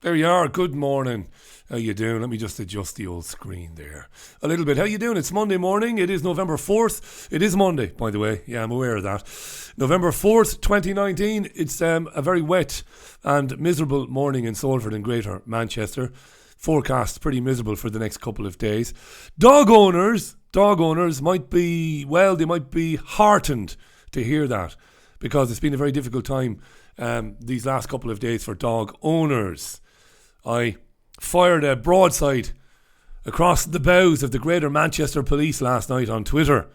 There you are. Good morning. How you doing? Let me just adjust the old screen there a little bit. How you doing? It's Monday morning. It is November 4th. It is Monday, by the way. Yeah, I'm aware of that. November 4th, 2019. It's a very wet and miserable morning in Salford and Greater Manchester. Forecast pretty miserable for the next couple of days. Dog owners might be, well, they might be heartened to hear that, because it's been a very difficult time these last couple of days for dog owners. I fired a broadside across the bows of the Greater Manchester Police last night on Twitter.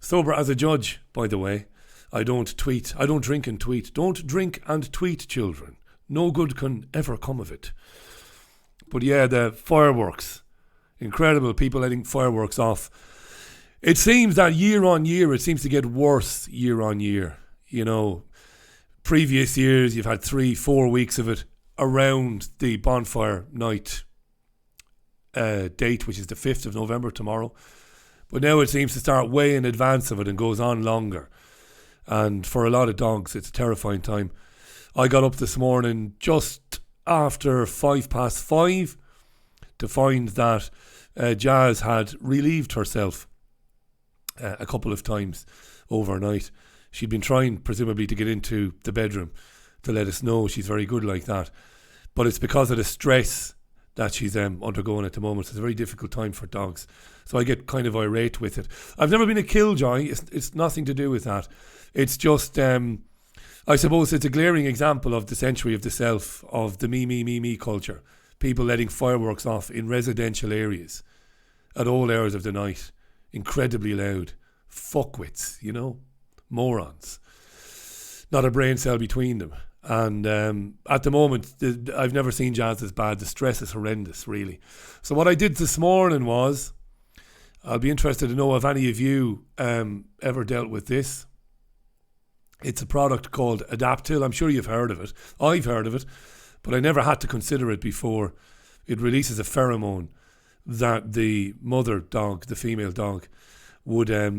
Sober as a judge, by the way. I don't tweet. I don't drink and tweet. Don't drink and tweet, children. No good can ever come of it. But yeah, the fireworks. Incredible, people letting fireworks off. It seems that year on year, it seems to get worse year on year. You know, previous years, you've had 3-4 weeks of it around the bonfire night date, which is the 5th of November, tomorrow. But now it seems to start way in advance of it and goes on longer. And for a lot of dogs, it's a terrifying time. I got up this morning just after 5:05 to find that Jazz had relieved herself a couple of times overnight. She'd been trying, presumably, to get into the bedroom to let us know. She's very good like that. But it's because of the stress that she's undergoing at the moment. It's a very difficult time for dogs. So I get kind of irate with it. I've never been a killjoy. It's nothing to do with that. It's just, I suppose it's a glaring example of the century of the self, of the me culture. People letting fireworks off in residential areas at all hours of the night. Incredibly loud. Fuckwits, you know. Morons. Not a brain cell between them. And at the moment, I've never seen Jazz as bad. The stress is horrendous, really. So what I did this morning was, I'll be interested to know if any of you ever dealt with this. It's a product called Adaptil. I'm sure you've heard of it. I've heard of it, but I never had to consider it before. It releases a pheromone that the mother dog, the female dog, would, I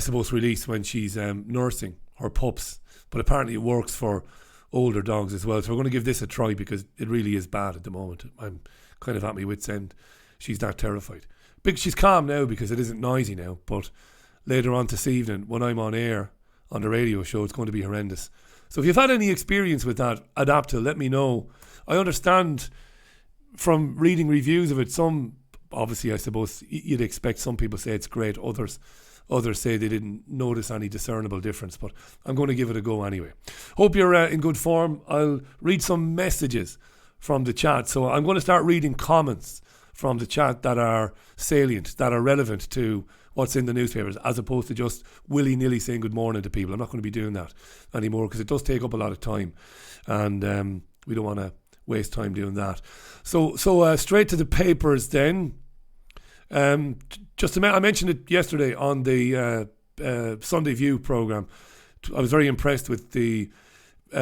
suppose, release when she's nursing her pups. But apparently it works for older dogs as well. So we're going to give this a try, because it really is bad at the moment. I'm kind of at my wit's end. She's that terrified. She's calm now because it isn't noisy now. But later on this evening, when I'm on air on the radio show, it's going to be horrendous. So if you've had any experience with that Adaptil, let me know. I understand from reading reviews of it, some, obviously I suppose you'd expect, some people say it's great, others say they didn't notice any discernible difference, but I'm going to give it a go anyway. Hope you're in good form. I'll read some messages from the chat. So I'm going to start reading comments from the chat that are salient, that are relevant to what's in the newspapers, as opposed to just willy-nilly saying good morning to people. I'm not going to be doing that anymore, because it does take up a lot of time, and we don't want to waste time doing that. So straight to the papers then. I mentioned it yesterday on the Sunday View programme. I was very impressed with the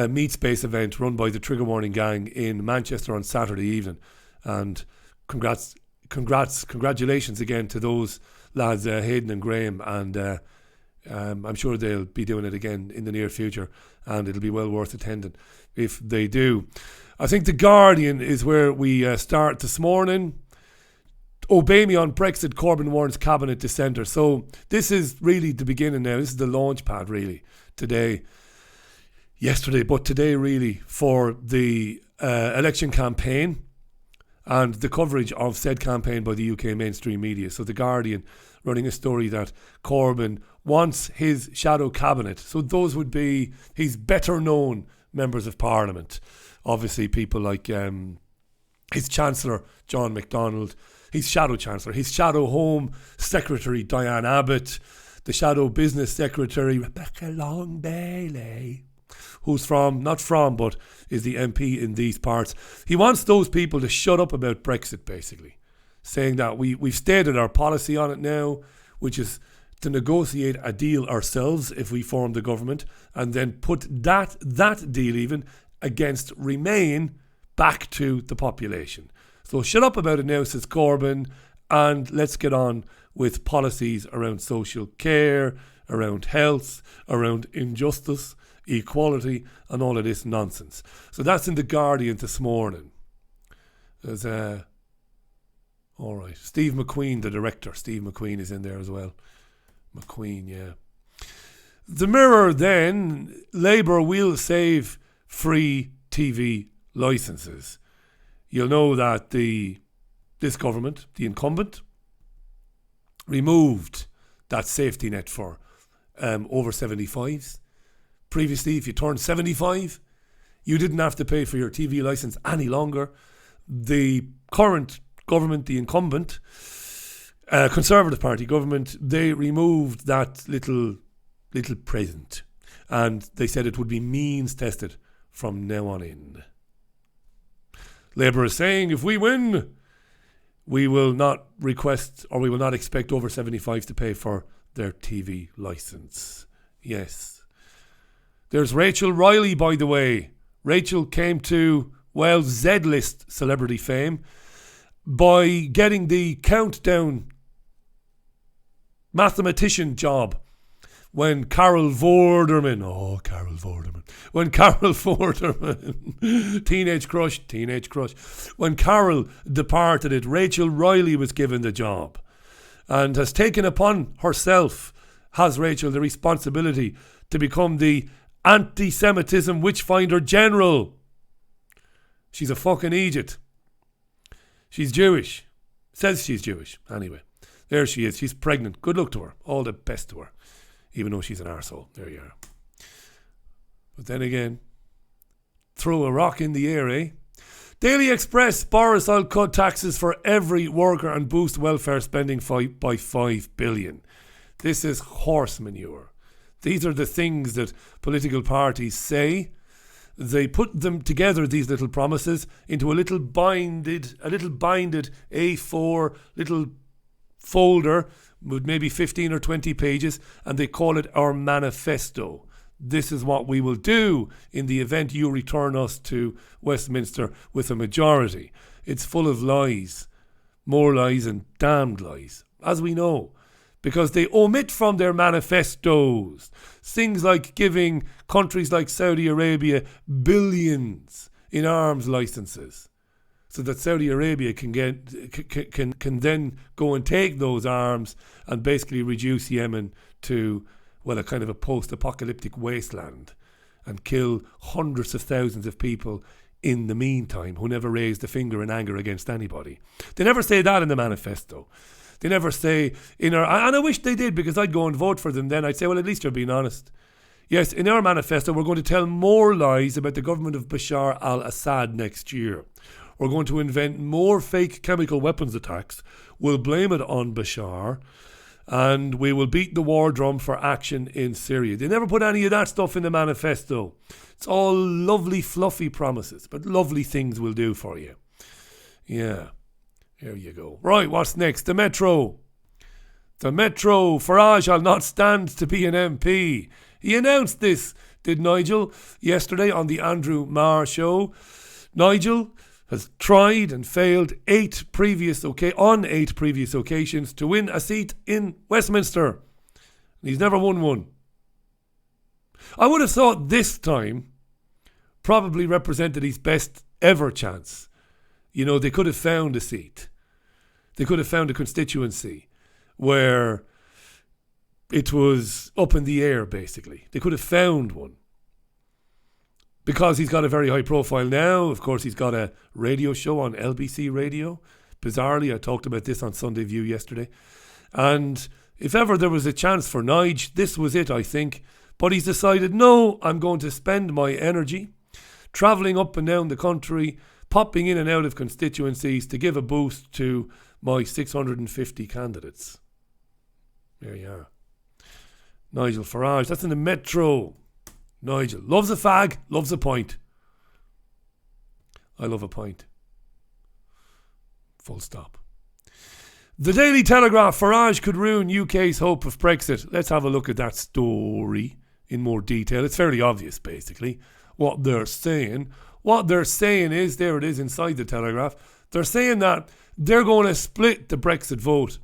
Meat Space event run by the Trigger Warning Gang in Manchester on Saturday evening. And congratulations again to those lads, Hayden and Graham. And I'm sure they'll be doing it again in the near future. And it'll be well worth attending if they do. I think The Guardian is where we start this morning. Obey me on Brexit, Corbyn warns cabinet dissenter. So this is really the beginning now. This is the launch pad really yesterday, but today really, for the election campaign and the coverage of said campaign by the UK mainstream media. So The Guardian running a story that Corbyn wants his shadow cabinet. So those would be his better known members of Parliament. Obviously people like his Chancellor, John MacDonald, his Shadow Chancellor, his Shadow Home Secretary, Diane Abbott, the Shadow Business Secretary, Rebecca Long Bailey, who's but is the MP in these parts. He wants those people to shut up about Brexit, basically, saying that we've stated our policy on it now, which is to negotiate a deal ourselves if we form the government, and then put that deal even against Remain back to the population. So shut up about it now, says Corbyn, and let's get on with policies around social care, around health, around injustice, equality, and all of this nonsense. So that's in The Guardian this morning. There's all right, Steve McQueen, the director. Steve McQueen is in there as well. McQueen, yeah. The Mirror then, Labour will save free TV licences. You'll know that this government, the incumbent, removed that safety net for over 75s. Previously, if you turned 75, you didn't have to pay for your TV licence any longer. The current government, the incumbent, Conservative Party government, they removed that little present, and they said it would be means tested from now on in. Labour is saying if we win, we will not request or we will not expect over 75s to pay for their TV licence. Yes. There's Rachel Riley, by the way. Rachel came to, well, Z-list celebrity fame by getting the countdown mathematician job when Carol Vorderman, teenage crush, when Carol departed it, Rachel Riley was given the job and has taken upon herself, has Rachel, the responsibility to become the anti-Semitism witchfinder general. She's a fucking Egypt. She's Jewish. Says she's Jewish. Anyway, there she is. She's pregnant. Good luck to her. All the best to her. Even though she's an arsehole. There you are. But then again, throw a rock in the air, eh? Daily Express, Boris, I'll cut taxes for every worker and boost welfare spending by 5 billion. This is horse manure. These are the things that political parties say. They put them together, these little promises, into a little binded A4 little folder with maybe 15 or 20 pages, and they call it our manifesto. This is what we will do in the event you return us to Westminster with a majority. It's full of lies, more lies and damned lies, as we know, because they omit from their manifestos things like giving countries like Saudi Arabia billions in arms licenses, so that Saudi Arabia can then go and take those arms and basically reduce Yemen to, well, a kind of a post-apocalyptic wasteland and kill hundreds of thousands of people in the meantime who never raised a finger in anger against anybody. They never say that in the manifesto. They never say and I wish they did, because I'd go and vote for them then. I'd say, well, at least you're being honest. Yes, in our manifesto, we're going to tell more lies about the government of Bashar al-Assad next year. We're going to invent more fake chemical weapons attacks. We'll blame it on Bashar, and we will beat the war drum for action in Syria. They never put any of that stuff in the manifesto. It's all lovely, fluffy promises, but lovely things will do for you. Yeah, there you go. Right, what's next? The Metro. The Metro. Farage will not stand to be an MP. He announced this, did Nigel, yesterday on the Andrew Marr show. Nigel has tried and failed on 8 previous occasions to win a seat in Westminster. He's never won one. I would have thought this time probably represented his best ever chance. You know, they could have found a seat. They could have found a constituency where it was up in the air, basically. They could have found one. Because he's got a very high profile now. Of course, he's got a radio show on LBC Radio. Bizarrely, I talked about this on Sunday View yesterday. And if ever there was a chance for Nige, this was it, I think. But he's decided, no, I'm going to spend my energy travelling up and down the country, popping in and out of constituencies to give a boost to my 650 candidates. There you are. Nigel Farage, that's in the Metro. Nigel loves a fag, loves a pint. I love a pint. Full stop. The Daily Telegraph, Farage could ruin UK's hope of Brexit. Let's have a look at that story in more detail. It's fairly obvious, basically, what they're saying. What they're saying is, there it is inside the Telegraph, they're saying that they're going to split the Brexit vote,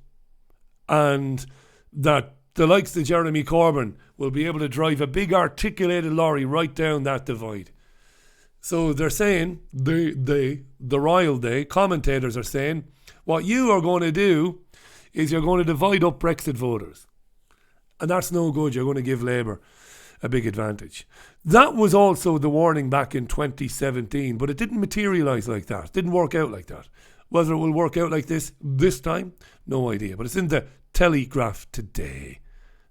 and that the likes of Jeremy Corbyn will be able to drive a big articulated lorry right down that divide. So they're saying, the royal commentators are saying, what you are going to do is you're going to divide up Brexit voters. And that's no good. You're going to give Labour a big advantage. That was also the warning back in 2017, but it didn't materialise like that. It didn't work out like that. Whether it will work out like this time, no idea. But it's in the Telegraph today.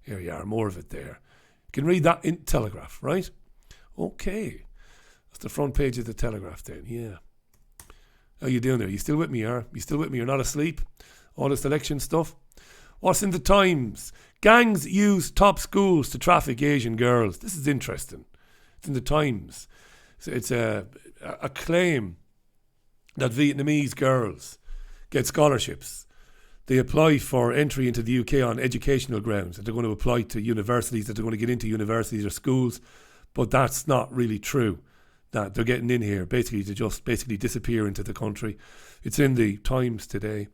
Here you are, more of it there. You can read that in Telegraph, right? Okay. That's the front page of the Telegraph then, yeah. How you doing there? You still with me, are you still with me? You're not asleep? All this election stuff? What's in the Times? Gangs use top schools to traffic Asian girls. This is interesting. It's in the Times. It's a claim that Vietnamese girls get scholarships. They apply for entry into the UK on educational grounds, that they're going to apply to universities, that they're going to get into universities or schools. But that's not really true. That they're getting in here basically to just disappear into the country. It's in the Times today.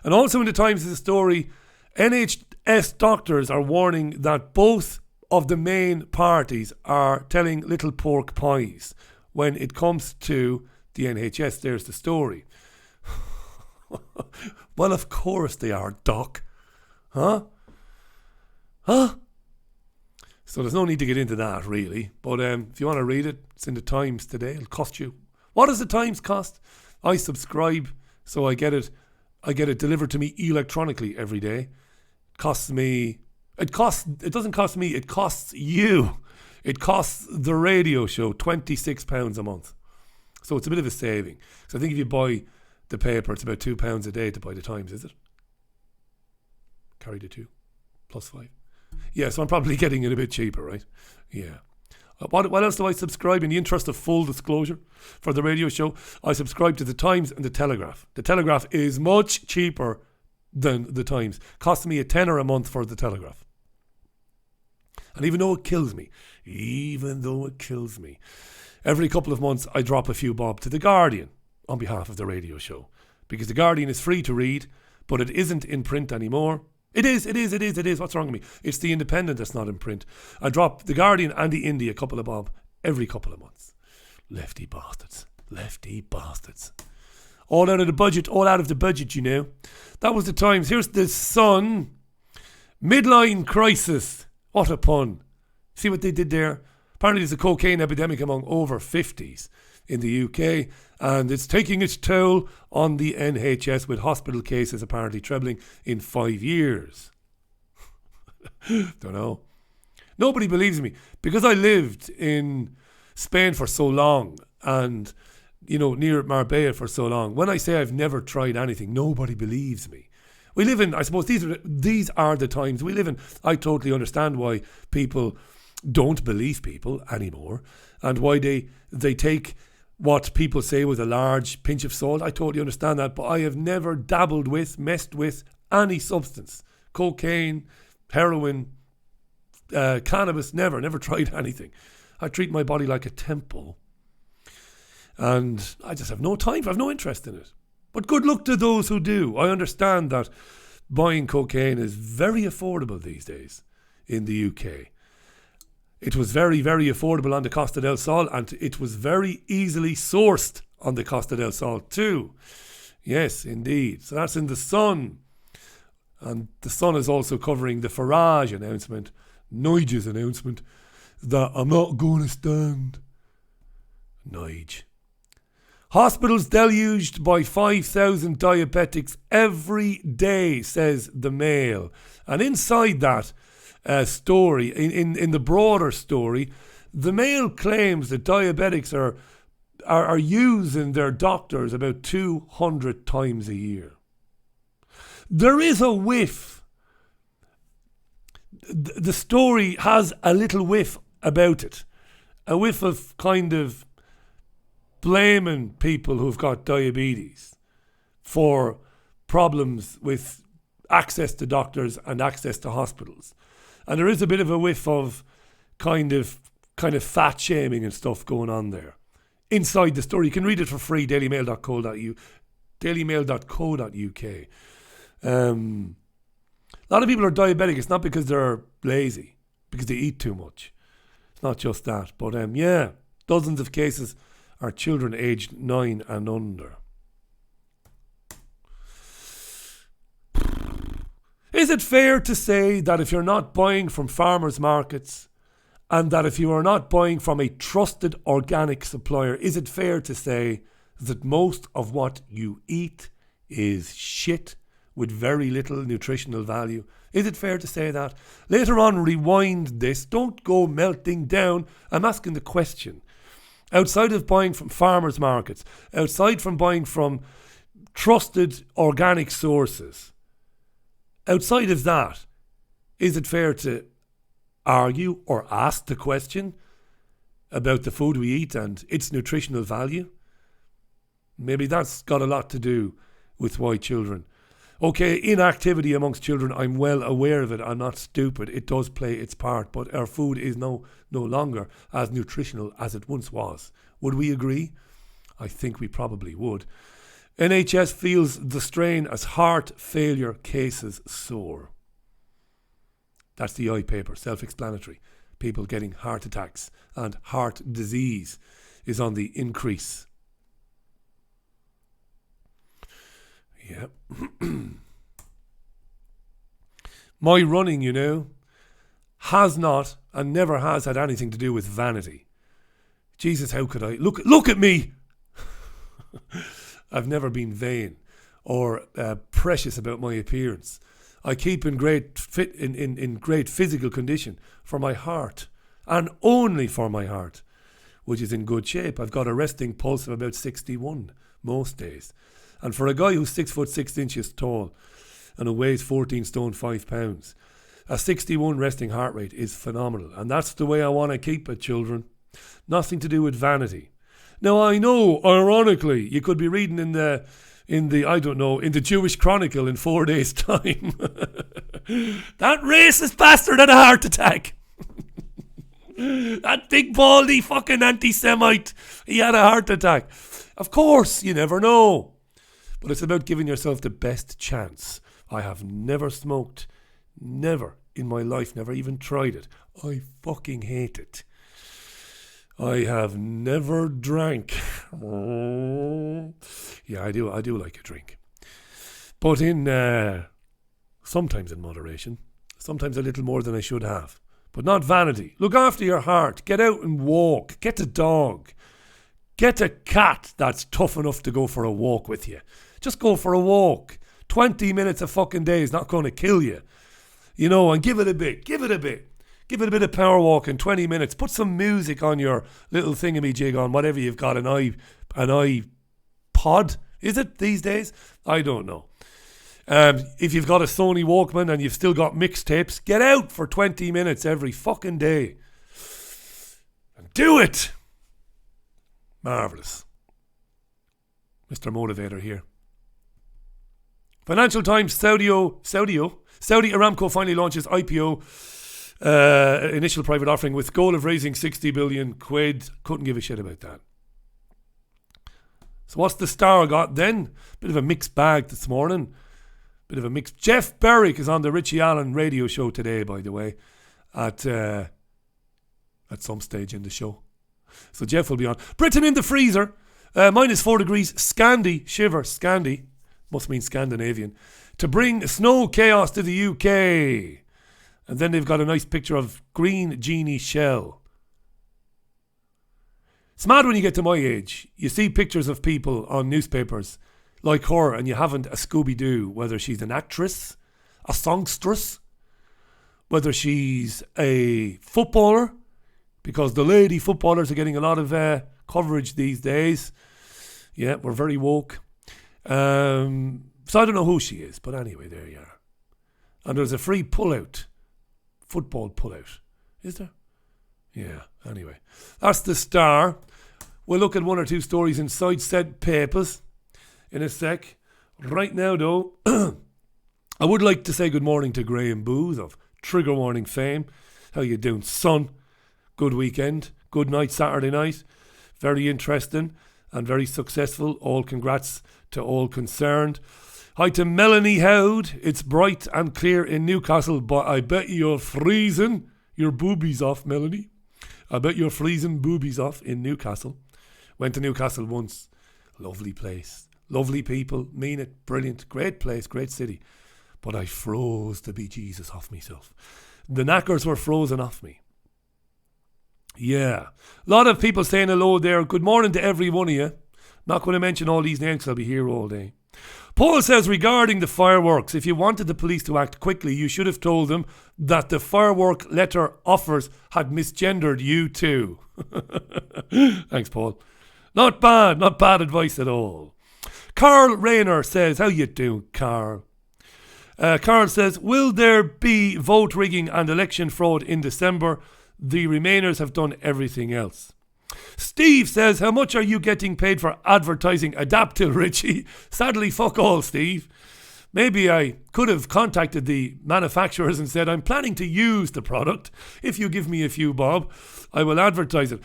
And also in the Times is a story, NHS doctors are warning that both of the main parties are telling little pork pies when it comes to the NHS. There's the story. Well, of course they are, Doc. Huh? So there's no need to get into that, really. But if you want to read it, it's in the Times today. It'll cost you. What does the Times cost? I subscribe, so I get it delivered to me electronically every day. It doesn't cost me, it costs you. It costs the radio show £26 a month. So it's a bit of a saving. So I think if you buy the paper, it's about £2 a day to buy the Times, is it? Carry the 2 plus 5. Yeah, so I'm probably getting it a bit cheaper, right? Yeah. What else do I subscribe? In the interest of full disclosure for the radio show, I subscribe to the Times and the Telegraph. The Telegraph is much cheaper than the Times. Costs me £10 a month for the Telegraph. And even though it kills me, every couple of months I drop a few bob to the Guardian on behalf of the radio show. Because the Guardian is free to read, but it isn't in print anymore. It is. What's wrong with me? It's the Independent that's not in print. I drop the Guardian and the Indie a couple of bob every couple of months. Lefty bastards. All out of the budget, you know. That was the Times. Here's the Sun. Midline crisis. What a pun. See what they did there? Apparently there's a cocaine epidemic among over 50s in the UK, and it's taking its toll on the NHS, with hospital cases apparently trebling in 5 years. Don't know. Nobody believes me, because I lived in Spain for so long and, near Marbella for so long. When I say I've never tried anything, nobody believes me. We live in, I suppose these are the times we live in. I totally understand why people don't believe people anymore, and why they take what people say with a large pinch of salt. I totally understand that, but I have never messed with any substance. Cocaine, heroin, cannabis, never tried anything. I treat my body like a temple, and I just have no time, I have no interest in it. But good luck to those who do. I understand that buying cocaine is very affordable these days in the UK. It was very, very affordable on the Costa del Sol, and it was very easily sourced on the Costa del Sol too. Yes, indeed. So that's in the Sun. And the Sun is also covering the Farage announcement, Nigel's announcement, that I'm not going to stand. Nige. Hospitals deluged by 5,000 diabetics every day, says the Mail. And inside that story, in the broader story, the Mail claims that diabetics are using their doctors about 200 times a year. There is a whiff. The story has a little whiff about it. A whiff of kind of blaming people who've got diabetes for problems with access to doctors and access to hospitals. And there is a bit of a whiff of kind of fat shaming and stuff going on there. Inside the story, you can read it for free, dailymail.co.uk. dailymail.co.uk. A lot of people are diabetic. It's not because they're lazy, because they eat too much. It's not just that. But yeah, dozens of cases are children aged 9 and under. Is it fair to say that if you're not buying from farmers markets, and that if you are not buying from a trusted organic supplier, is it fair to say that most of what you eat is shit with very little nutritional value? Is it fair to say that? Later on, rewind this. Don't go melting down. I'm asking the question. Outside of buying from farmers markets, outside from buying from trusted organic sources, outside of that, is it fair to argue or ask the question about the food we eat and its nutritional value? Maybe that's got a lot to do with why children... Okay, inactivity amongst children, I'm well aware of it. I'm not stupid. It does play its part, but our food is no longer as nutritional as it once was. Would we agree? I think we probably would. NHS feels the strain as heart failure cases soar. That's the eye paper, self-explanatory. People getting heart attacks and heart disease is on the increase. Yeah. My running, has not and never has had anything to do with vanity. Jesus, how could I... Look at me! I've never been vain or precious about my appearance. I keep in great physical condition for my heart, and only for my heart, which is in good shape. I've got a resting pulse of about 61 most days. And for a guy who's 6 foot 6 inches tall and who weighs 14 stone 5 pounds, a 61 resting heart rate is phenomenal. And that's the way I want to keep it, children. Nothing to do with vanity. Now I know, ironically, you could be reading in the Jewish Chronicle in 4 days' time. That racist bastard had a heart attack. That big baldy fucking anti-Semite, he had a heart attack. Of course, you never know. But it's about giving yourself the best chance. I have never smoked. Never in my life. Never even tried it. I fucking hate it. I have never drank. Yeah, I do like a drink. But sometimes in moderation. Sometimes a little more than I should have. But not vanity. Look after your heart. Get out and walk. Get a dog. Get a cat that's tough enough to go for a walk with you. Just go for a walk. 20 minutes a fucking day is not going to kill you. And give it a bit. Give it a bit. Give it a bit of power walking, 20 minutes. Put some music on your little thingamajig on whatever you've got, an iPod, is it these days? I don't know. If you've got a Sony Walkman and you've still got mixtapes, get out for 20 minutes every fucking day. And do it. Marvellous. Mr. Motivator here. Financial Times, Saudi Aramco finally launches IPO, initial private offering with goal of raising 60 billion quid. Couldn't give a shit about that. So what's the Star got then? Bit of a mixed bag this morning. Jeff Berwick is on the Richie Allen radio show today, by the way, at some stage in the show. So Jeff will be on. Britain in the freezer. Minus 4 degrees. Scandi. Must mean Scandinavian. To bring snow chaos to the UK. And then they've got a nice picture of green genie shell. It's mad when you get to my age. You see pictures of people on newspapers like her and you haven't a Scooby-Doo. Whether she's an actress, a songstress, whether she's a footballer, because the lady footballers are getting a lot of coverage these days. Yeah, we're very woke. So I don't know who she is, but anyway, there you are. And there's a free football pullout. Is there? Yeah, anyway. That's the Star. We'll look at one or two stories inside said papers in a sec. Right now, though, I would like to say good morning to Graham Booth of Trigger Warning fame. How you doing, son? Good weekend. Good night, Saturday night. Very interesting. and very successful. All congrats to all concerned. Hi to Melanie Howd. It's bright and clear in Newcastle, but I bet you're freezing your boobies off, Melanie. I bet you're freezing boobies off in Newcastle. Went to Newcastle once. Lovely place. Lovely people. Mean it. Brilliant. Great place. Great city. But I froze to be Jesus off myself. The knackers were frozen off me. Yeah. A lot of people saying hello there. Good morning to every one of you. Not going to mention all these names because I'll be here all day. Paul says, regarding the fireworks, if you wanted the police to act quickly, you should have told them that the firework letter offers had misgendered you too. Thanks, Paul. Not bad advice at all. Carl Rayner says, how you doing, Carl? Carl says, will there be vote rigging and election fraud in December? The Remainers have done everything else. Steve says, how much are you getting paid for advertising Adaptil, Richie? Sadly, fuck all, Steve. Maybe I could have contacted the manufacturers and said, I'm planning to use the product. If you give me a few bob, I will advertise it.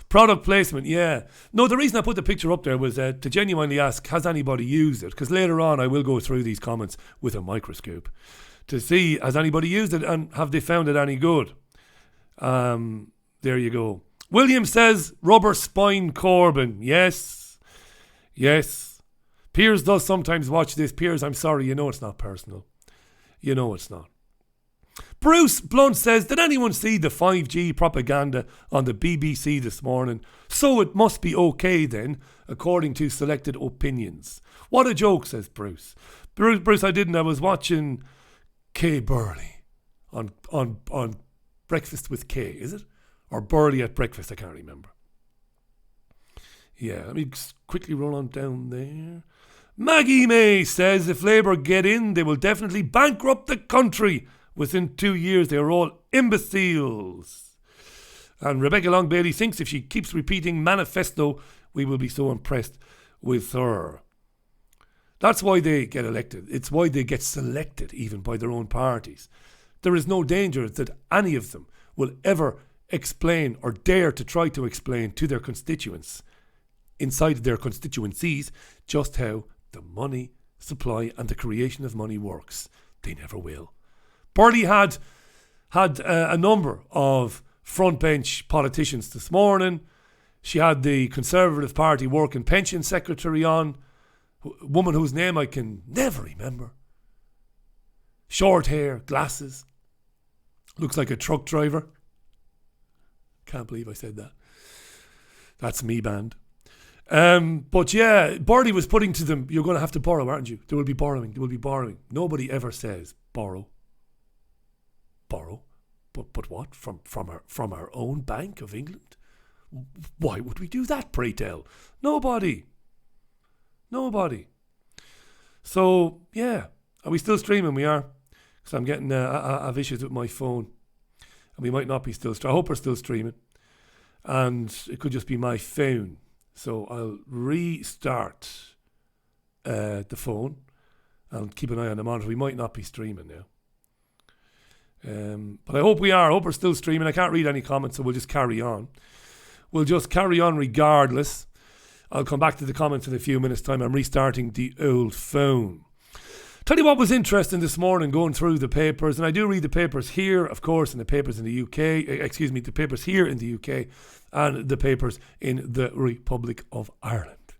Product placement, yeah. No, the reason I put the picture up there was to genuinely ask, has anybody used it? Because later on I will go through these comments with a microscope to see, has anybody used it and have they found it any good? There you go. William says, rubber spine Corbyn. Yes. Piers does sometimes watch this. Piers, I'm sorry, you know it's not personal. You know it's not. Bruce Blunt says, did anyone see the 5G propaganda on the BBC this morning? So it must be okay then, according to selected opinions. What a joke, says Bruce. Bruce, I didn't. I was watching Kay Burley on Breakfast with Kay, is it? Or Burley at Breakfast, I can't remember. Yeah, let me quickly roll on down there. Maggie May says, if Labour get in, they will definitely bankrupt the country. Within 2 years, they are all imbeciles. And Rebecca Long Bailey thinks if she keeps repeating manifesto, we will be so impressed with her. That's why they get elected. It's why they get selected even by their own parties. There is no danger that any of them will ever explain or dare to try to explain to their constituents inside their constituencies just how the money supply and the creation of money works. They never will. Burley had a number of front bench politicians this morning. She had the Conservative Party Work and Pension Secretary on, a woman whose name I can never remember. Short hair, glasses, looks like a truck driver. Can't believe I said that. That's me band. But yeah, Burley was putting to them, you're going to have to borrow, aren't you? There will be borrowing. Nobody ever says borrow. But what? From our own Bank of England? Why would we do that, pray tell? Nobody. So, yeah. Are we still streaming? We are. Because I'm getting I've issues with my phone. And we might not be still streaming. I hope we're still streaming. And it could just be my phone. So I'll restart the phone and keep an eye on the monitor. We might not be streaming now. But I hope we are. I hope we're still streaming. I can't read any comments, so we'll just carry on. We'll just carry on regardless. I'll come back to the comments in a few minutes' time. I'm restarting the old phone. Tell you what was interesting this morning going through the papers, and I do read the papers here, of course, and the papers in the UK, the papers here in the UK and the papers in the Republic of Ireland.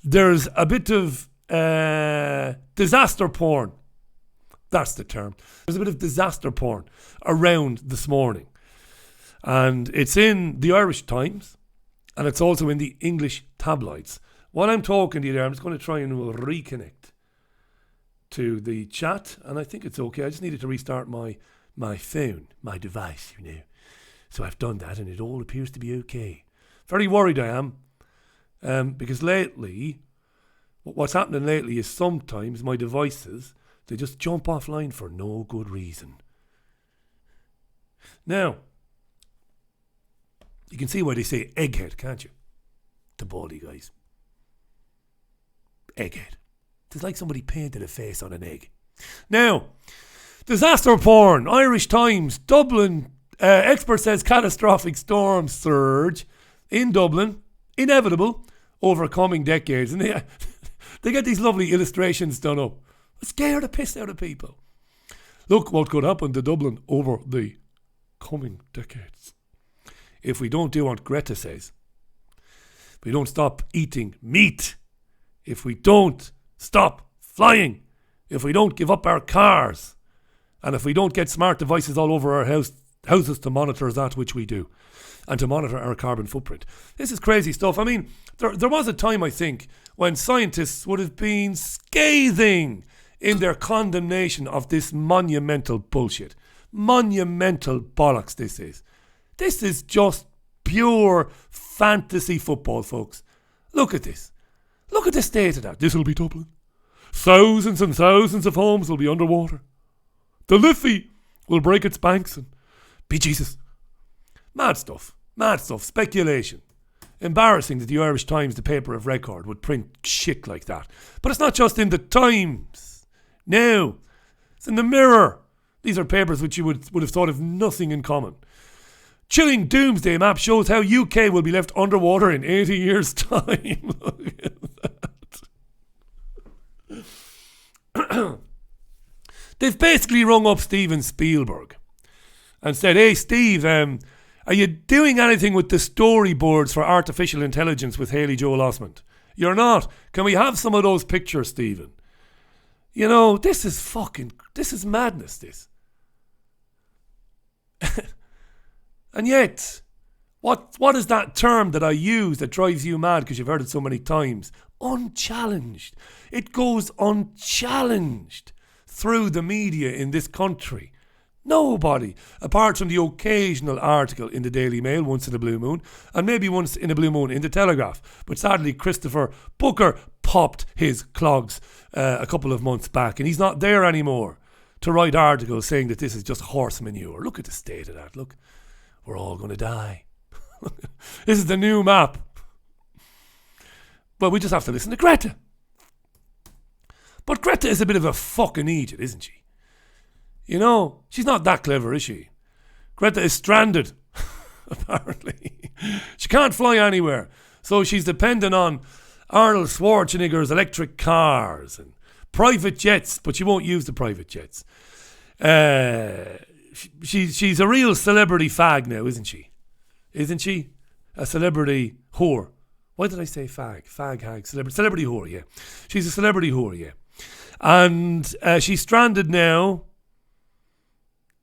There's a bit of disaster porn. That's the term. There's a bit of disaster porn around this morning. And it's in the Irish Times, and it's also in the English tabloids. While I'm talking to you there, I'm just going to try and reconnect to the chat, and I think it's okay. I just needed to restart my phone, my device, you know. So I've done that, and it all appears to be okay. Very worried I am, because lately, what's happening lately is sometimes my devices, they just jump offline for no good reason. Now, you can see why they say egghead, can't you? To baldy guys. Egghead. It's like somebody painted a face on an egg. Now, disaster porn, Irish Times, Dublin. Expert says catastrophic storm surge in Dublin inevitable over coming decades. And they get these lovely illustrations done up. Scare the piss out of people. Look what could happen to Dublin over the coming decades. If we don't do what Greta says, if we don't stop eating meat, if we don't stop flying, if we don't give up our cars, and if we don't get smart devices all over our houses to monitor that which we do, and to monitor our carbon footprint. This is crazy stuff. I mean, there was a time, I think, when scientists would have been scathing in their condemnation of this monumental bullshit. Monumental bollocks this is. This is just pure fantasy football, folks. Look at this. Look at the state of that. This will be Dublin. Thousands and thousands of homes will be underwater. The Liffey will break its banks and be Jesus. Mad stuff. Mad stuff. Speculation. Embarrassing that the Irish Times, the paper of record, would print shit like that. But it's not just in the Times. No. It's in the Mirror. These are papers which you would have thought have nothing in common. Chilling doomsday map shows how UK will be left underwater in 80 years' time. Look at that. They've basically rung up Steven Spielberg and said, hey, Steve, are you doing anything with the storyboards for artificial intelligence with Haley Joel Osment? You're not. Can we have some of those pictures, Stephen? You know, this is madness, this. And yet, what is that term that I use that drives you mad because you've heard it so many times? Unchallenged. It goes unchallenged through the media in this country. Nobody, apart from the occasional article in the Daily Mail once in a blue moon, and maybe once in a blue moon in the Telegraph. But sadly, Christopher Booker popped his clogs a couple of months back, and he's not there anymore to write articles saying that this is just horse manure. Look at the state of that. Look, we're all going to die. This is the new map. But we just have to listen to Greta. But Greta is a bit of a fucking idiot, isn't she? You know, she's not that clever, is she? Greta is stranded, apparently. She can't fly anywhere. So she's dependent on Arnold Schwarzenegger's electric cars and private jets, but she won't use the private jets. She's a real celebrity fag now, isn't she? Isn't she? A celebrity whore. Why did I say fag? Fag, hag, celebrity whore, yeah. She's a celebrity whore, yeah. And she's stranded now.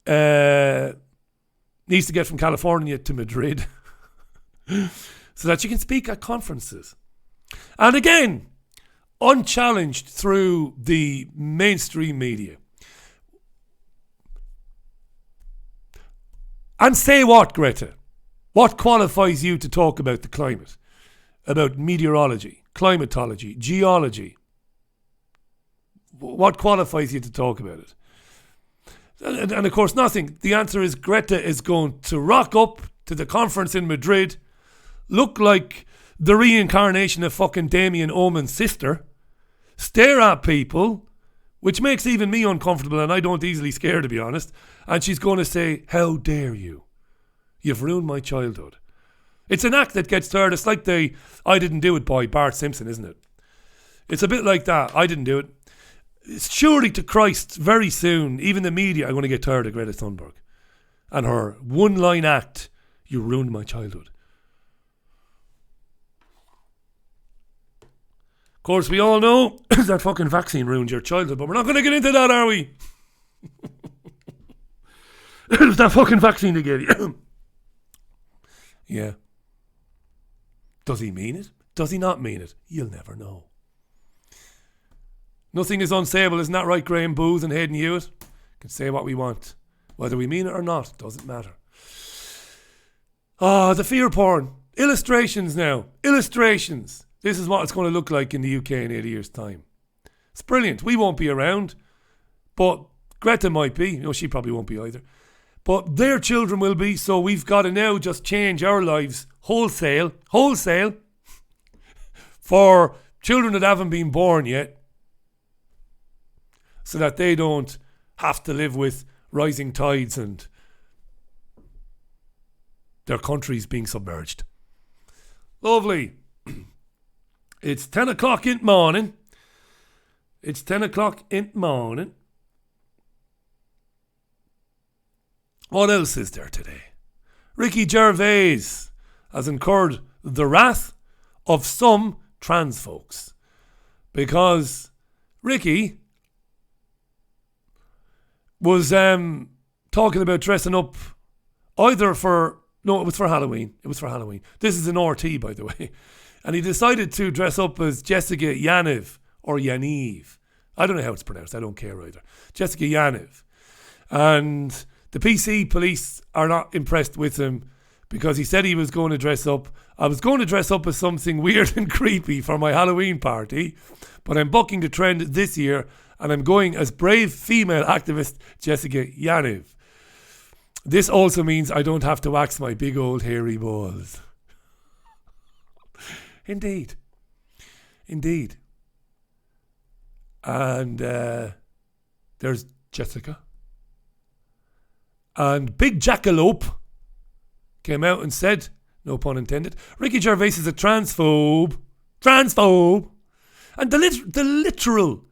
Needs to get from California to Madrid so that she can speak at conferences. And again, unchallenged through the mainstream media. And say what, Greta? What qualifies you to talk about the climate? About meteorology, climatology, geology? What qualifies you to talk about it? And of course, nothing. The answer is Greta is going to rock up to the conference in Madrid, look like the reincarnation of fucking Damien Omen's sister, stare at people, which makes even me uncomfortable, and I don't easily scare, to be honest, and she's going to say, how dare you? You've ruined my childhood. It's an act that gets tired. It's like the I didn't do it by Bart Simpson, isn't it? It's a bit like that. I didn't do it. Surely to Christ, very soon, even the media are going to get tired of Greta Thunberg and her one-line act, you ruined my childhood. Of course, we all know that fucking vaccine ruined your childhood, but we're not going to get into that, are we? It was that fucking vaccine they gave you. Yeah. Does he mean it? Does he not mean it? You'll never know. Nothing is unsayable, isn't that right, Graham Booth and Hayden Hewitt? Can say what we want. Whether we mean it or not, doesn't matter. The fear porn. Illustrations now. Illustrations. This is what it's going to look like in the UK in 80 years' time. It's brilliant. We won't be around, but Greta might be. You know, she probably won't be either. But their children will be, so we've got to now just change our lives wholesale, for children that haven't been born yet, so that they don't have to live with rising tides and their countries being submerged. Lovely. It's 10 o'clock in the morning. It's 10 o'clock in the morning. What else is there today? Ricky Gervais has incurred the wrath of some trans folks because Ricky was talking about dressing up it was for Halloween. It was for Halloween. This is an RT, by the way. And he decided to dress up as Jessica Yaniv or Yaniv. I don't know how it's pronounced. I don't care either. Jessica Yaniv. And the PC police are not impressed with him because he said he was going to dress up. I was going to dress up as something weird and creepy for my Halloween party, but I'm bucking the trend this year and I'm going as brave female activist Jessica Yaniv. This also means I don't have to wax my big old hairy balls. Indeed. And there's Jessica. And Big Jackalope came out and said, no pun intended, Ricky Gervais is a transphobe. And the literal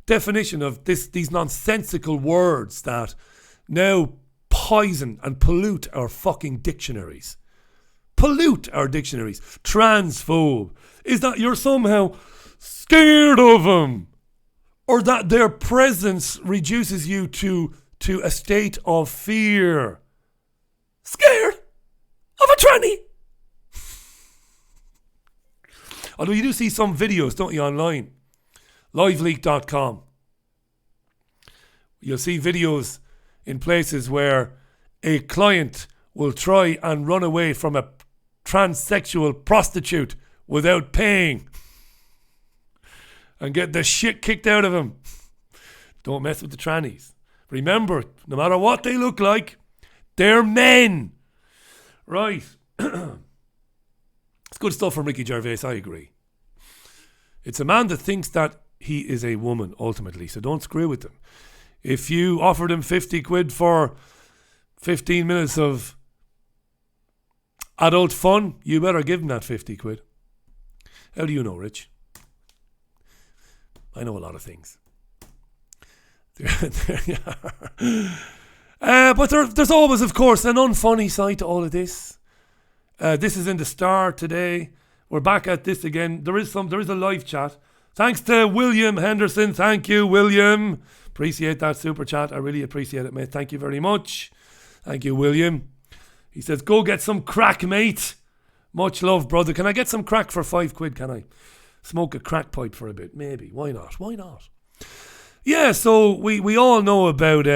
definition of these nonsensical words that now poison and pollute our fucking dictionaries. Transphobe is that you're somehow scared of them, or that their presence reduces you to a state of fear. Scared of a tranny. Although you do see some videos, don't you, online? Liveleak.com. You'll see videos in places where a client will try and run away from a transsexual prostitute without paying and get the shit kicked out of him. Don't mess with the trannies. Remember, no matter what they look like, they're men. Right. It's good stuff from Ricky Gervais, I agree. It's a man that thinks that he is a woman, ultimately, so don't screw with him. If you offered him 50 quid for 15 minutes of adult fun, you better give him that 50 quid. How do you know, Rich? I know a lot of things. There you are. But there's always, of course, an unfunny side to all of this. This is in the Star today. We're back at this again. There is a live chat. Thanks to William Henderson. Thank you, William. Appreciate that super chat. I really appreciate it, mate. Thank you very much. Thank you, William. He says, go get some crack, mate. Much love, brother. Can I get some crack for 5 quid, can I? Smoke a crack pipe for a bit. Maybe. Why not? Yeah, so we all know about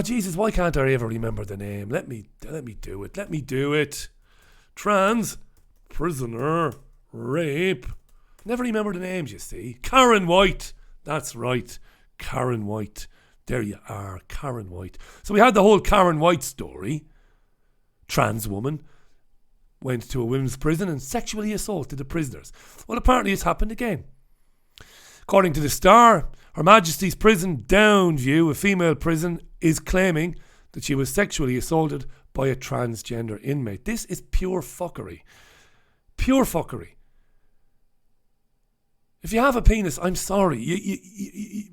Jesus, why can't I ever remember the name? Let me do it. Trans prisoner rape. Never remember the names, you see. Karen White. That's right. Karen White. There you are, Karen White. So we had the whole Karen White story. Trans woman went to a women's prison and sexually assaulted the prisoners. Well, apparently it's happened again. According to the Star, Her Majesty's Prison Downview, a female prison, is claiming that she was sexually assaulted by a transgender inmate. This is pure fuckery. Pure fuckery. If you have a penis, I'm sorry.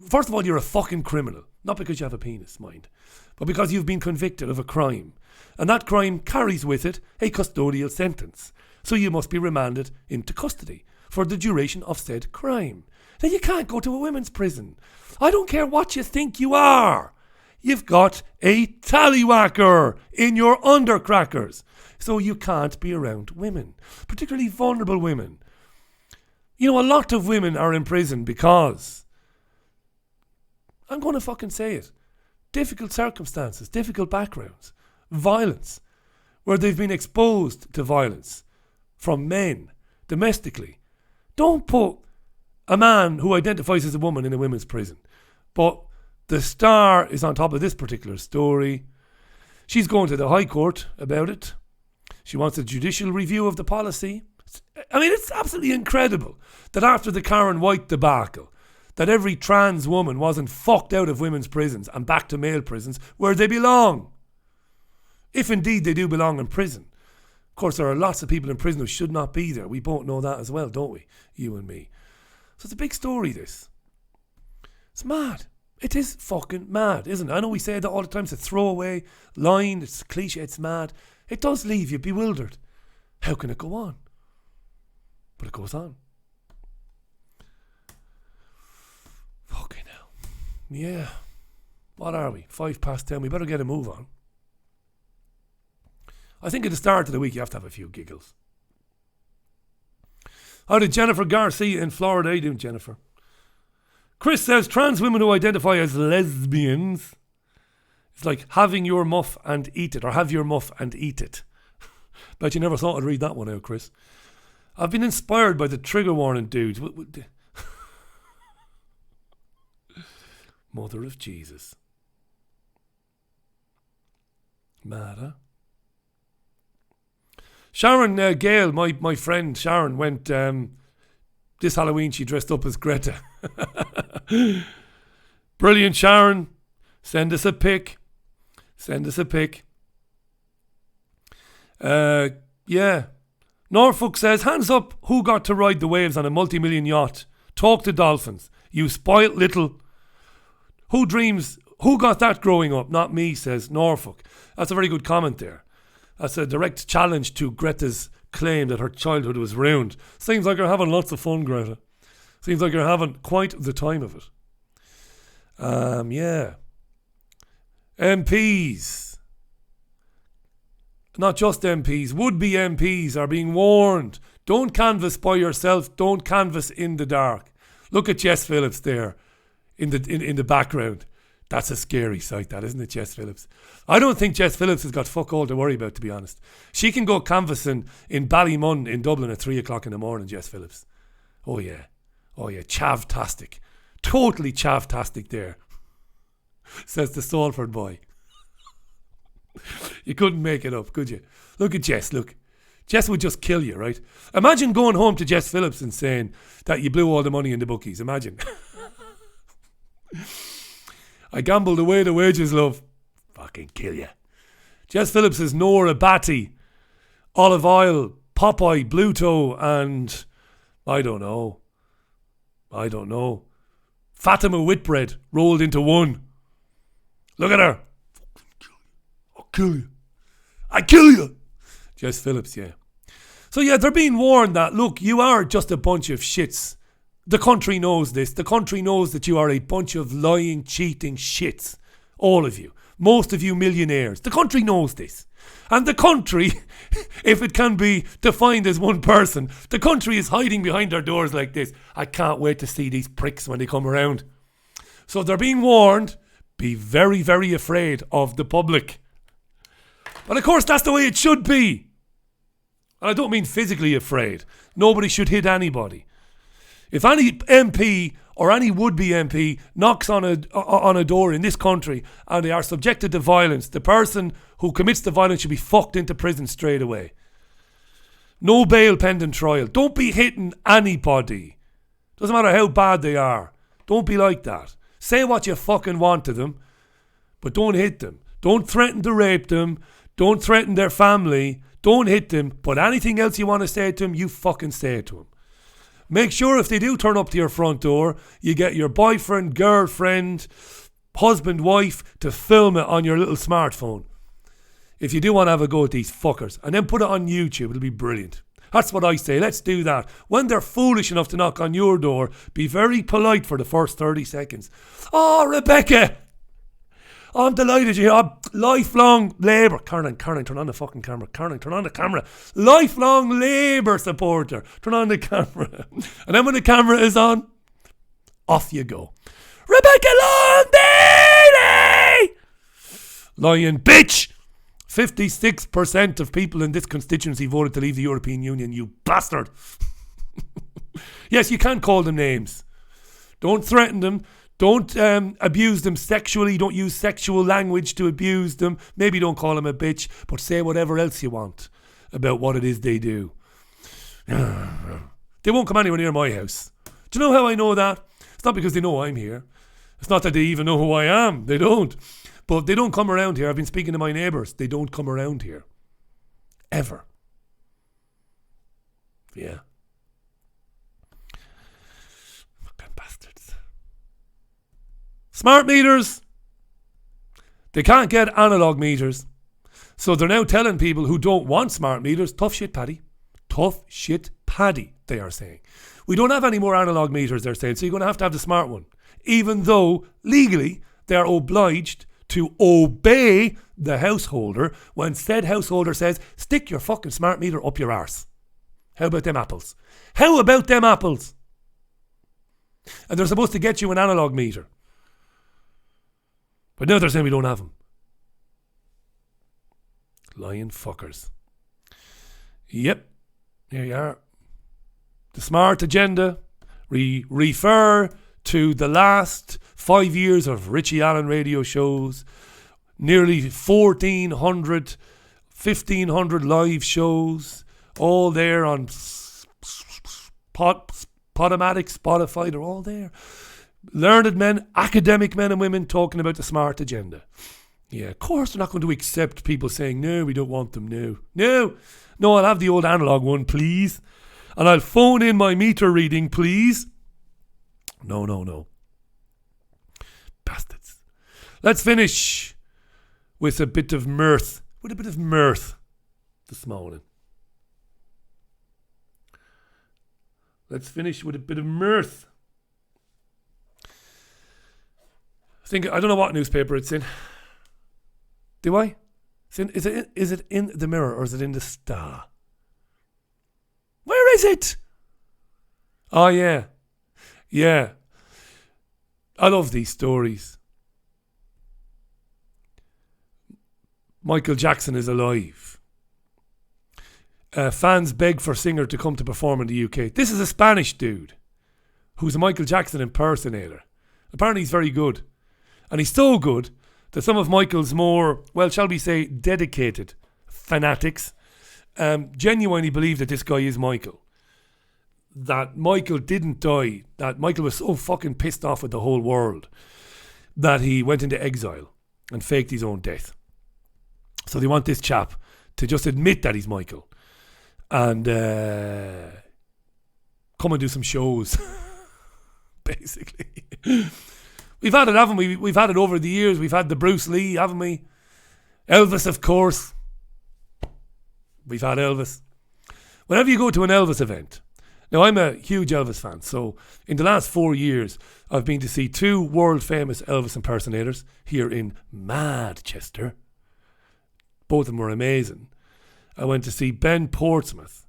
First of all, you're a fucking criminal. Not because you have a penis, mind. But because you've been convicted of a crime. And that crime carries with it a custodial sentence. So you must be remanded into custody for the duration of said crime. Now you can't go to a women's prison. I don't care what you think you are. You've got a tallywhacker in your undercrackers. So you can't be around women. Particularly vulnerable women. You know, a lot of women are in prison because, I'm going to fucking say it, difficult circumstances, difficult backgrounds, violence, where they've been exposed to violence from men domestically. Don't put a man who identifies as a woman in a women's prison. But the Star is on top of this particular story. She's going to the High Court about it. She wants a judicial review of the policy. I mean, it's absolutely incredible that after the Karen White debacle, that every trans woman wasn't fucked out of women's prisons and back to male prisons where they belong. If indeed they do belong in prison. Of course, there are lots of people in prison who should not be there. We both know that as well, don't we? You and me. So it's a big story, this. It's mad. It is fucking mad, isn't it? I know we say that all the time. It's a throwaway line. It's a cliche. It's mad. It does leave you bewildered. How can it go on? But it goes on. Fucking hell. Yeah. What are we? 10:05. We better get a move on. I think at the start of the week you have to have a few giggles. How did Jennifer Garcia in Florida? How you doing, Jennifer? Chris says trans women who identify as lesbians, it's like having your muff and eat it, or have your muff and eat it. Bet you never thought I'd read that one out, Chris. I've been inspired by the trigger warning dudes. Mother of Jesus. Mad, huh? Sharon Gale, my friend Sharon, went this Halloween. She dressed up as Greta. Brilliant, Sharon. Send us a pic. Yeah. Norfolk says, hands up, who got to ride the waves on a multi-million yacht? Talk to dolphins. You spoilt little. Who got that growing up? Not me, says Norfolk. That's a very good comment there. That's a direct challenge to Greta's claim that her childhood was ruined. Seems like you're having lots of fun, Greta. Seems like you're having quite the time of it. Yeah. MPs. Not just MPs. Would-be MPs are being warned. Don't canvass by yourself. Don't canvass in the dark. Look at Jess Phillips there in the background. That's a scary sight, that, isn't it, Jess Phillips? I don't think Jess Phillips has got fuck all to worry about, to be honest. She can go canvassing in Ballymun in Dublin at 3 o'clock in the morning, Jess Phillips. Oh yeah, chavtastic. Totally chavtastic there, says the Salford boy. You couldn't make it up, could you? Look at Jess, look. Jess would just kill you, right? Imagine going home to Jess Phillips and saying that you blew all the money in the bookies. Imagine. I gambled away the wages, love. Fucking kill you. Jess Phillips is Nora Batty, Olive Oil, Popeye, Blue Toe, and I don't know. Fatima Whitbread rolled into one. Look at her. I'll kill you. I kill you. Jess Phillips, yeah. So yeah, they're being warned that, look, you are just a bunch of shits. The country knows this. The country knows that you are a bunch of lying, cheating shits. All of you. Most of you millionaires. The country knows this. And the country, if it can be defined as one person, the country is hiding behind their doors like this. I can't wait to see these pricks when they come around. So they're being warned. Be very, very afraid of the public. But of course, that's the way it should be. And I don't mean physically afraid. Nobody should hit anybody. If any MP or any would-be MP knocks on a door in this country and they are subjected to violence, the person who commits the violence should be fucked into prison straight away. No bail pending trial. Don't be hitting anybody. Doesn't matter how bad they are. Don't be like that. Say what you fucking want to them, but don't hit them. Don't threaten to rape them. Don't threaten their family. Don't hit them. But anything else you want to say to them, you fucking say it to them. Make sure if they do turn up to your front door, you get your boyfriend, girlfriend, husband, wife to film it on your little smartphone. If you do want to have a go at these fuckers. And then put it on YouTube. It'll be brilliant. That's what I say. Let's do that. When they're foolish enough to knock on your door, be very polite for the first 30 seconds. Oh, Rebecca! I'm delighted you're here. Lifelong Labour. Caroline, turn on the fucking camera. Caroline, turn on the camera. Lifelong Labour supporter. Turn on the camera. And then when the camera is on, off you go. Rebecca Long Daly! Lying bitch! 56% of people in this constituency voted to leave the European Union, you bastard. Yes, you can call them names. Don't threaten them. Don't abuse them sexually. Don't use sexual language to abuse them. Maybe don't call them a bitch, but say whatever else you want about what it is they do. They won't come anywhere near my house. Do you know how I know that? It's not because they know I'm here. It's not that they even know who I am. They don't. But they don't come around here. I've been speaking to my neighbours. They don't come around here. Ever. Yeah. Fucking bastards. Smart meters. They can't get analog meters. So they're now telling people who don't want smart meters, tough shit, Paddy. Tough shit, Paddy, they are saying. We don't have any more analog meters, they're saying, so you're going to have the smart one. Even though, legally, they are obliged to obey the householder when said householder says, stick your fucking smart meter up your arse. How about them apples? How about them apples? And they're supposed to get you an analog meter. But now they're saying we don't have them. Lying fuckers. Yep. Here you are. The smart agenda. Refer to the last 5 years of Richie Allen radio shows. Nearly 1,400, 1,500 live shows. All there on Podomatic, Spotify. They're all there. Learned men, academic men and women talking about the smart agenda. Yeah, of course they're not going to accept people saying, no, we don't want them, no, I'll have the old analog one, please. And I'll phone in my meter reading, please. No. Bastards. Let's finish with a bit of mirth. This morning. Let's finish with a bit of mirth. I don't know what newspaper it's in. Do I? Is it in the Mirror or is it in the Star? Where is it? Oh, yeah. Yeah. I love these stories. Michael Jackson is alive. Fans beg for singer to come to perform in the UK. This is a Spanish dude who's a Michael Jackson impersonator. Apparently he's very good. And he's so good that some of Michael's more, well, shall we say, dedicated fanatics genuinely believe that this guy is Michael. That Michael didn't die. That Michael was so fucking pissed off with the whole world that he went into exile and faked his own death. So they want this chap to just admit that he's Michael and come and do some shows, basically. We've had it, haven't we? We've had it over the years. We've had the Bruce Lee, haven't we? Elvis, of course. We've had Elvis. Whenever you go to an Elvis event, now I'm a huge Elvis fan, so in the last 4 years, I've been to see 2 world-famous Elvis impersonators here in Manchester. Both of them were amazing. I went to see Ben Portsmouth,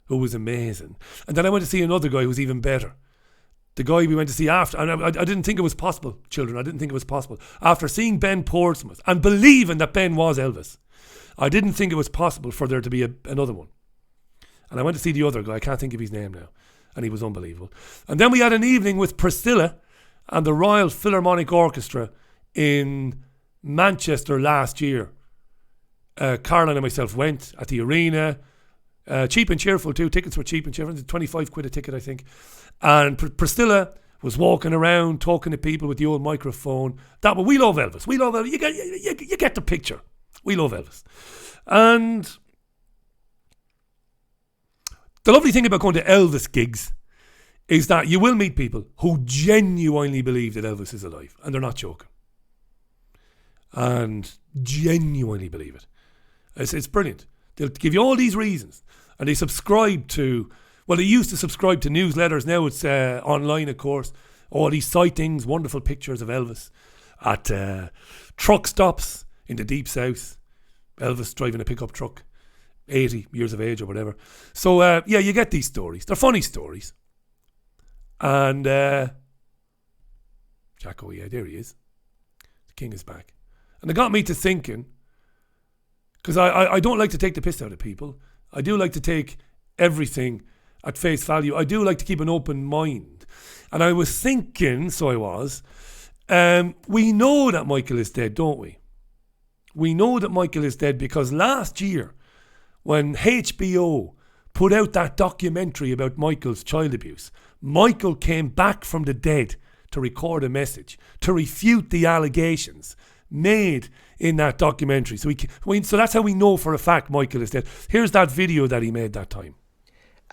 who was amazing. And then I went to see another guy who was even better. The guy we went to see after, and I didn't think it was possible, children, I didn't think it was possible. After seeing Ben Portsmouth and believing that Ben was Elvis, I didn't think it was possible for there to be another one. And I went to see the other guy, I can't think of his name now, and he was unbelievable. And then we had an evening with Priscilla and the Royal Philharmonic Orchestra in Manchester last year. Caroline and myself went at the arena. Cheap and cheerful too. Tickets were cheap and cheerful. 25 quid a ticket, I think. And Priscilla was walking around talking to people with the old microphone. We love Elvis. We love Elvis. You get the picture. We love Elvis. And the lovely thing about going to Elvis gigs is that you will meet people who genuinely believe that Elvis is alive. And they're not joking. And genuinely believe it. It's brilliant. They'll give you all these reasons. And they subscribe to, well, they used to subscribe to newsletters. Now it's online, of course. All these sightings, wonderful pictures of Elvis at truck stops in the deep south. Elvis driving a pickup truck, 80 years of age or whatever. So, yeah, you get these stories. They're funny stories. And Jacko, yeah, there he is. The king is back. And it got me to thinking, because I don't like to take the piss out of people. I do like to take everything at face value. I do like to keep an open mind. And I was thinking, we know that Michael is dead, don't we? We know that Michael is dead because last year, when HBO put out that documentary about Michael's child abuse, Michael came back from the dead to record a message, to refute the allegations made in that documentary. So that's how we know for a fact Michael is dead. Here's that video that he made that time.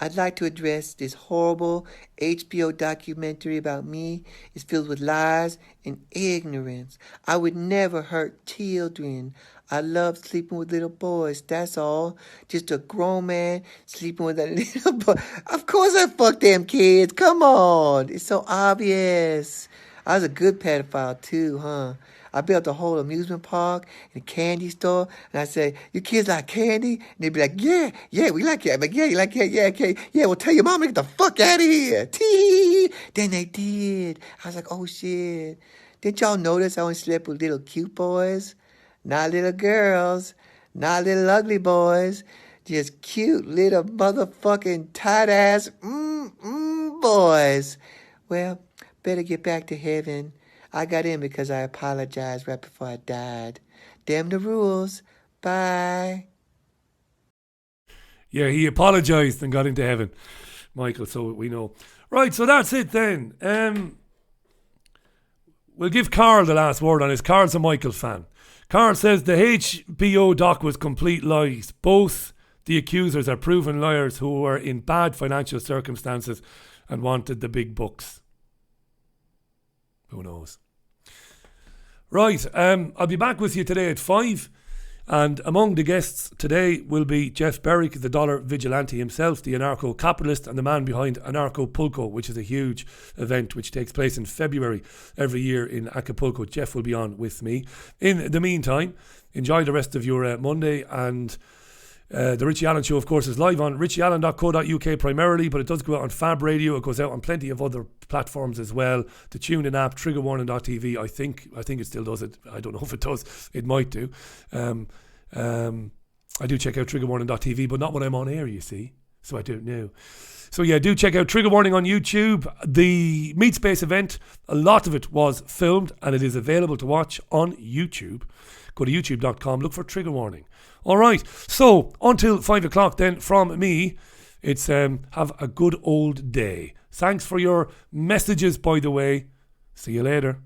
I'd like to address this horrible HBO documentary about me. It's filled with lies and ignorance. I would never hurt children. I love sleeping with little boys, that's all. Just a grown man sleeping with a little boy. Of course I fuck them kids. Come on. It's so obvious. I was a good pedophile too, huh? I built a whole amusement park and a candy store, and I say, "You kids like candy?" And they'd be like, "Yeah, we like it." I'm like, "Yeah, you like it? Yeah, okay. Yeah, well, tell your mom to get the fuck out of here." Tee. Then they did. I was like, "Oh shit." Didn't y'all notice I only slept with little cute boys? Not little girls, not little ugly boys, just cute little motherfucking tight-ass boys. Well, better get back to heaven. I got in because I apologized right before I died. Damn the rules. Bye. Yeah, he apologised and got into heaven, Michael, so we know. Right, so that's it then. We'll give Carl the last word on this. Carl's a Michael fan. Carl says the HBO doc was complete lies. Both the accusers are proven liars who were in bad financial circumstances and wanted the big bucks. Who knows? Right, I'll be back with you today at 5. And among the guests today will be Jeff Berwick, the dollar vigilante himself, the anarcho-capitalist and the man behind Anarcho-Pulco, which is a huge event which takes place in February every year in Acapulco. Jeff will be on with me. In the meantime, enjoy the rest of your Monday, and the Richie Allen Show, of course, is live on richieallen.co.uk primarily, but it does go out on Fab Radio. It goes out on plenty of other platforms as well. The TuneIn app, triggerwarning.tv, I think it still does it. I don't know if it does. It might do. I do check out triggerwarning.tv, but not when I'm on air, you see. So I don't know. So yeah, do check out Trigger Warning on YouTube. The Meat Space event, a lot of it was filmed and it is available to watch on YouTube. Go to youtube.com, look for Trigger Warning. All right, so until 5 o'clock then from me, it's have a good old day. Thanks for your messages, by the way. See you later.